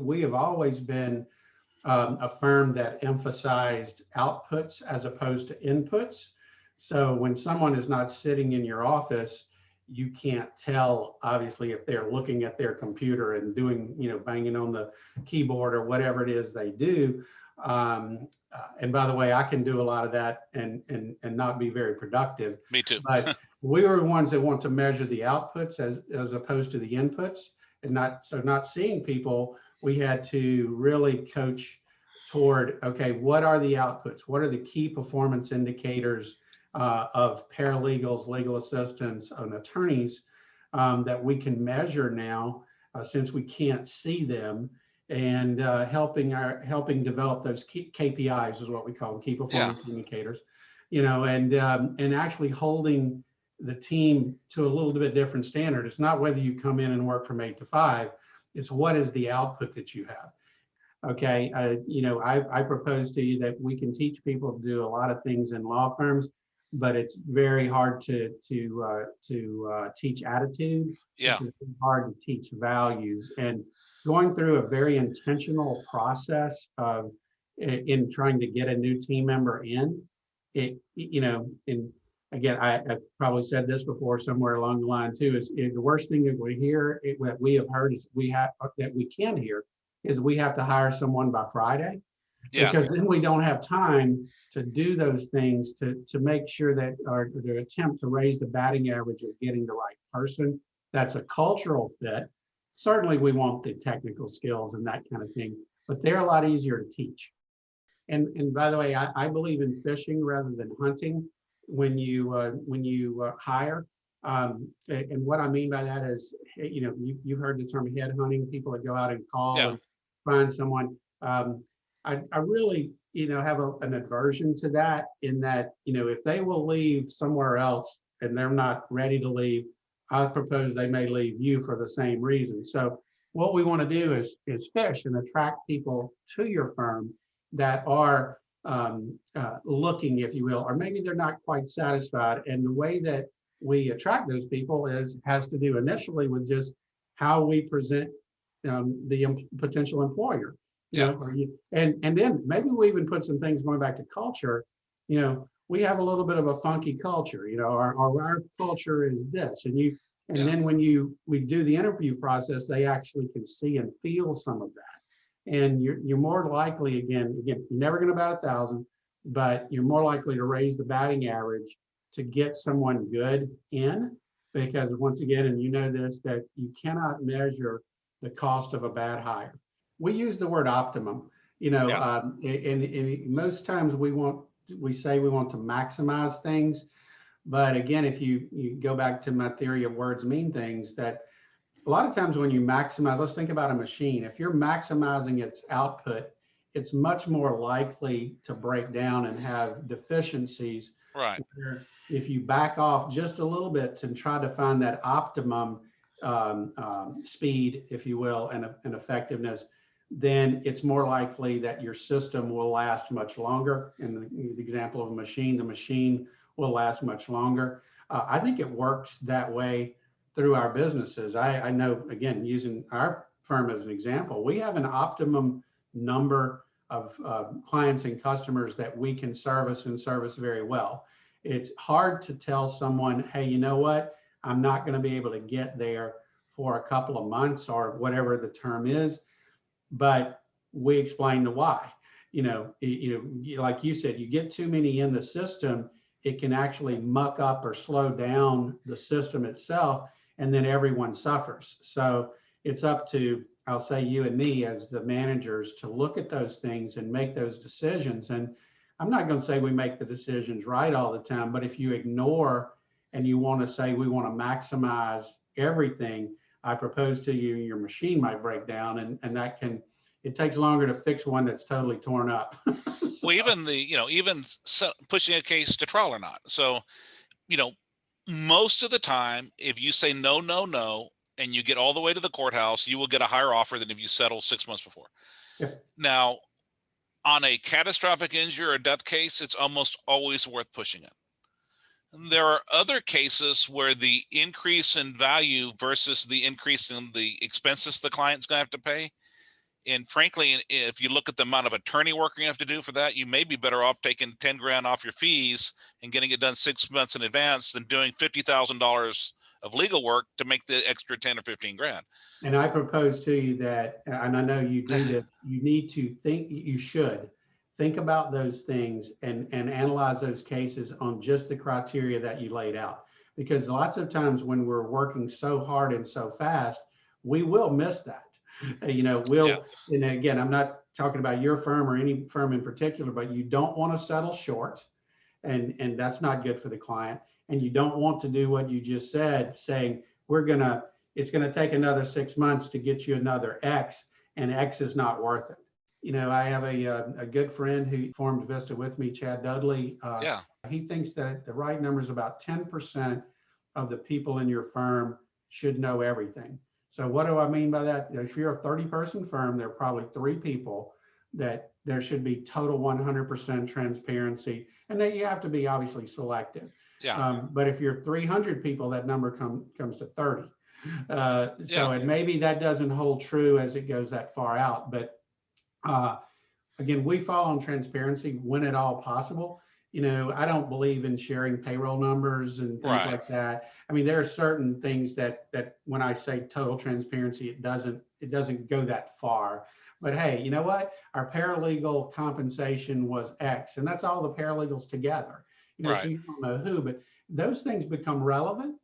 We have always been a firm that emphasized outputs as opposed to inputs. So when someone is not sitting in your office, you can't tell, obviously, if they're looking at their computer and doing, banging on the keyboard or whatever it is they do. And by the way, I can do a lot of that and not be very productive. Me too. But we are the ones that want to measure the outputs as opposed to the inputs, and not seeing people. We had to really coach toward, okay, what are the outputs? What are the key performance indicators of paralegals, legal assistants, and attorneys that we can measure now, since we can't see them, and helping develop those key KPIs is what we call them, key performance indicators, and actually holding the team to a little bit different standard. It's not whether you come in and work from 8 to 5, it's what is the output that you have. Okay, I propose to you that we can teach people to do a lot of things in law firms, but it's very hard to teach attitude. Yeah. It's hard to teach values, and going through a very intentional process of in trying to get a new team member in it, and again, I've probably said this before somewhere along the line too, is the worst thing that we hear, that we have heard, is that we can hear, is we have to hire someone by Friday, because then we don't have time to do those things to make sure that, or to attempt to raise the batting average of getting the right person. That's a cultural fit. Certainly we want the technical skills and that kind of thing, but they're a lot easier to teach. And by the way, I believe in fishing rather than hunting when you hire. And what I mean by that is, you've heard the term head hunting, people that go out and call and find someone. I really, have an aversion to that, in that, if they will leave somewhere else and they're not ready to leave, I propose they may leave you for the same reason. So what we want to do is fish and attract people to your firm that are looking, if you will, or maybe they're not quite satisfied. And the way that we attract those people has to do initially with just how we present the potential employer. And then maybe we even put some things, going back to culture. We have a little bit of a funky culture. Our culture is this, and then when we do the interview process, they actually can see and feel some of that. And you're more likely, again, you're never going to bat 1,000, but you're more likely to raise the batting average to get someone good in, because once again, and this, that you cannot measure the cost of a bad hire. We use the word optimum, and most times we say we want to maximize things. But again, if you go back to my theory of words mean things, that a lot of times when you maximize, let's think about a machine. If you're maximizing its output, it's much more likely to break down and have deficiencies. Right. Where if you back off just a little bit to try to find that optimum speed, if you will, and effectiveness, then it's more likely that your system will last much longer. In the example of a machine, the machine will last much longer. I think it works that way through our businesses. I know, again, using our firm as an example, we have an optimum number of clients and customers that we can service and service very well. It's hard to tell someone, hey, you know what, I'm not going to be able to get there for a couple of months or whatever the term is, but we explain the why. Like you said, you get too many in the system, it can actually muck up or slow down the system itself, and then everyone suffers. So it's up to, I'll say, you and me as the managers to look at those things and make those decisions. And I'm not going to say we make the decisions right all the time, but if you ignore and you want to say we want to maximize everything, I propose to you, your machine might break down, and that it takes longer to fix one that's totally torn up. Well, even pushing a case to trial or not. So, most of the time, if you say no, no, no, and you get all the way to the courthouse, you will get a higher offer than if you settle 6 months before. Yeah. Now, on a catastrophic injury or death case, it's almost always worth pushing it. There are other cases where the increase in value versus the increase in the expenses the client's going to have to pay And frankly, if you look at the amount of attorney work you have to do for that, you may be better off taking 10 grand off your fees and getting it done 6 months in advance than doing $50,000 of legal work to make the extra 10 or 15 grand. And I propose to you that, and I know you do this, you need to think, you should think about those things and analyze those cases on just the criteria that you laid out. Because lots of times when we're working so hard and so fast, we will miss that. Yeah. And again, I'm not talking about your firm or any firm in particular, but you don't want to settle short, and that's not good for the client. And you don't want to do what you just said, saying it's gonna take another 6 months to get you another X, and X is not worth it. I have a good friend who formed Vista with me, Chad Dudley. Yeah. He thinks that the right number is about 10% of the people in your firm should know everything. So what do I mean by that? If you're a 30-person firm, there are probably 3 people that there should be total 100% transparency, and then you have to be obviously selective. Yeah. But if you're 300 people, that number comes to 30. Yeah. And maybe that doesn't hold true as it goes that far out. But again, we fall on transparency when at all possible. I don't believe in sharing payroll numbers and things Right. like that. I mean, there are certain things that when I say total transparency, it doesn't go that far. But hey, you know what? Our paralegal compensation was X, and that's all the paralegals together. So Right. you don't know who, but those things become relevant